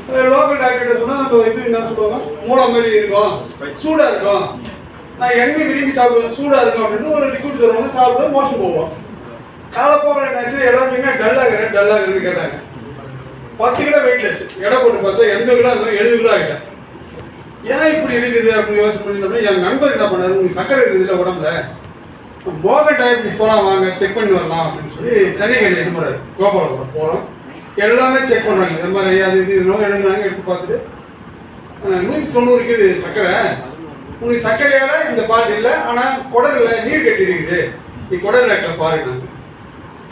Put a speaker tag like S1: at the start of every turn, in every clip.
S1: Local டாக்டர்கிட்ட சொன்னால் நம்ம இது என்ன சொல்லுவாங்க, மூலம் மாதிரி இருக்கும், சூடாக இருக்கும். நான் எங்கே விரும்பி சாப்பிடுவேன், சூடாக இருக்கும் அப்படின்னு ஒரு லிக்விட் தருவாங்க, சாப்பிடுவோம், மோஷன் போவோம். காலப்போக என்னாச்சு, எல்லாருமே டல்லாகிறேன்னு கேட்டாங்க. 10 கிலோ வெயிட்லெஸ், எடை போட்டு பார்த்தா 80 கிலோ 70 கிலோ ஆகிட்டேன். ஏன் இப்படி இருக்குது அப்படின்னு யோசனை பண்ணிட்டோம்னா, என் நண்பர் என்ன பண்ணாரு, உங்களுக்கு சக்கரை இருக்குது இல்லை உடம்புல, மோகன் டயபிட்டிஸ் போகலாம் வாங்க செக் பண்ணி வரலாம் அப்படின்னு சொல்லி சென்னைக்கு எடுத்து போகிறாரு. கோபாலபுரம் போகிறோம், எல்லாமே செக் பண்ணுறாங்க. இந்த மாதிரி அது இது நோய் எழுதுனாங்க. எடுத்து பார்த்துட்டு 190 இருக்குது சர்க்கரை, உங்களுக்கு சர்க்கரையால் இந்த பால் இல்லை, ஆனால் குடலில் நீர் கட்டி இருக்குது, நீ குடல் டாக்டர் பாருங்க.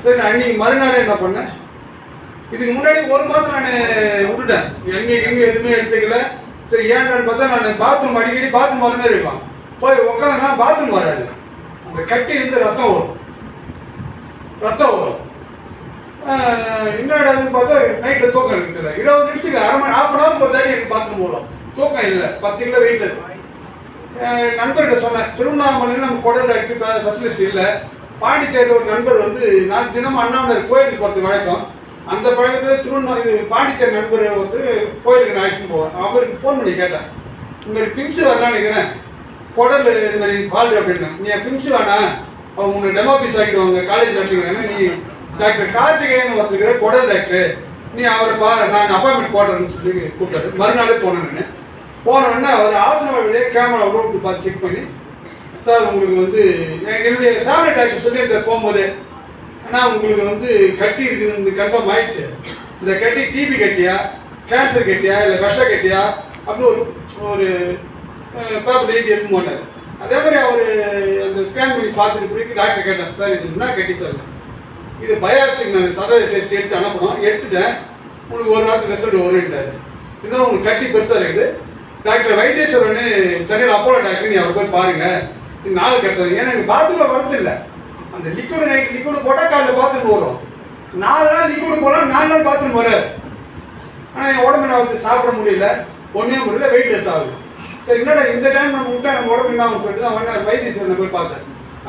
S1: சரி, நான் அன்றைக்கி மறுநாள் என்ன பண்ணேன், இதுக்கு முன்னாடி 1 மாதம் நான் விட்டுட்டேன், எண்ணெய் எதுவுமே எடுத்துக்கல. சரி, ஏன்னு பார்த்தா நான் பாத்ரூம் அடிக்கடி பாத்ரூம் வர மாதிரி இருக்கும், போய் உட்காந்துனா பாத்ரூம் வராது, அந்த கட்டி இருந்து ரத்தம் வரும். என்னடாதுன்னு பார்த்தா நைட்டில் தூக்கம் இருக்குல்ல, 20 நிமிஷத்துக்கு ½ மணி நேரத்துக்கு ஒரு தாடி எனக்கு பாத்ரூம் வரும், தூக்கம் இல்லை, 10 கிலோ வெயிட்லெஸ். நண்பர்கிட்ட சொன்னேன், திருவண்ணாமலையில் நம்ம குடல் டாக்டர் ஸ்பெஷலிஸ்ட் இல்லை, பாண்டிச்சேரியில் ஒரு நண்பர் வந்து நான் தினமும் அண்ணாமலை கோயிலுக்கு போகிறது வழக்கம், அந்த பழக்கத்தில் இது பாண்டிச்சேரி நண்பர் வந்து கோயிலுக்கு நான் அழைச்சிட்டு போவேன். அவருக்கு ஃபோன் பண்ணி கேட்டேன், இந்த மாதிரி பிம்ஸ் வரலான்னு நினைக்கிறேன், குடல் இந்த மாதிரி பால் அப்படின்னா, நீ பிம்ஸ் வேணா அவங்க உன்னை டெமோபீஸ் ஆகிடுவாங்க காலேஜில் வச்சுக்கிறேன்னா, நீ டாக்டர் கார்த்திகேயன் ஒருத்தருக்கிற குடல் டாக்டர், நீ அவரை நான் அப்பாயின்மெண்ட் போடுறேன்னு சொல்லி கூப்பிட்டாரு. மறுநாளே போனேன். நான் போனோடனே அவர் ஆசனவாடியே கேமரா விட்டு பார்த்து செக் பண்ணி, சார் உங்களுக்கு வந்து என்னுடைய ஃபேமிலி டாக்டர் சொல்லியிருந்தார் போகும்போது, ஆனால் உங்களுக்கு வந்து கட்டி இருக்குது, இந்த கன்ஃபார்ம் ஆயிடுச்சு, இந்த கட்டி டிபி கட்டியா, கேன்சர் கட்டியா, இல்லை விஷ கட்டியா அப்படின்னு ஒரு பேப்பர் எழுதி எடுத்து போனார். அதே மாதிரி அவர் அந்த ஸ்கேன் பண்ணி பார்த்துட்டு பிறகு டாக்டர் கேட்டார், சார் இது என்ன கட்டி சார், இது பயாப்சிக்கு நான் சதவீத டெஸ்ட் எடுத்து அனுப்பணும், எடுத்துட்டேன், உங்களுக்கு ஒரு நாள் ரிசல்ட் வருன்ட்டார். இருந்தாலும் உங்களுக்கு கட்டி பெருசாக இருக்குது, டாக்டர் வைத்தீஸ்வரன் சென்னையில் அப்போலோ டாக்டர், நீ அவர் போய் பாருங்கள், இது 4 கட்டுறது, ஏன்னா எனக்கு பாத்ரூமில் வரது இல்லை, அந்த லிக்விட் நைட் லிக்விட் போட்டால் காலையில் பாத்ரூம் வரும், 4 நாள் லிக்விட் போனால் 4 நாள் பாத்ரூம் வராது. ஆனால் என் உடம்பு நான் வந்து சாப்பிட முடியல, ஒன்றே முடியல, வெயிட்லெஸ் ஆகுது. சரி, என்னடா இந்த டைம் நம்ம விட்டா நம்ம உடம்பு என்ன ஆகும்னு சொல்லிட்டு தான் ஒன்றா வைத்தீஸ்வரனை போய் பார்த்தேன்.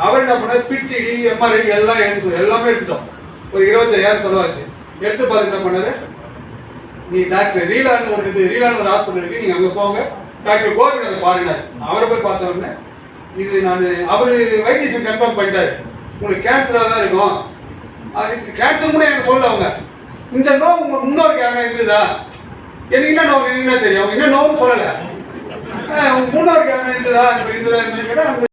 S1: அவர் என்ன பண்ணார், பிடிச்சிடி எம்ஆர்ஐ எல்லாம் எல்லாமே எடுத்துட்டோம், ஒரு 25,000 செலவாச்சு. எடுத்து பார்த்து என்ன பண்ணாரு, நீ டாக்டர் ரீலான்னு ஒரு ஹாஸ்பிட்டல் இருக்குது, நீங்கள் அங்கே போங்க, டாக்டர் கோவிந்தனை பாருங்க. அவரை போய் பார்த்த உடனே இது அவர் வைத்தீஸ்வரன் கன்ஃபார்ம் பண்ணிட்டாரு, உங்களுக்கு கேன்சராக தான் இருக்கும். அது கேன்சர் கூட எனக்கு சொல்ல, அவங்க இந்த நோவு உங்கள் முன்னோருக்கு யாரும் இருந்ததா, எனக்கு என்ன நோவு என்ன தெரியும், அவங்க என்ன நோவுன்னு சொல்லலை, உங்கள் முன்னோருக்கு யாரும் இருந்ததா கேட்டால் அந்த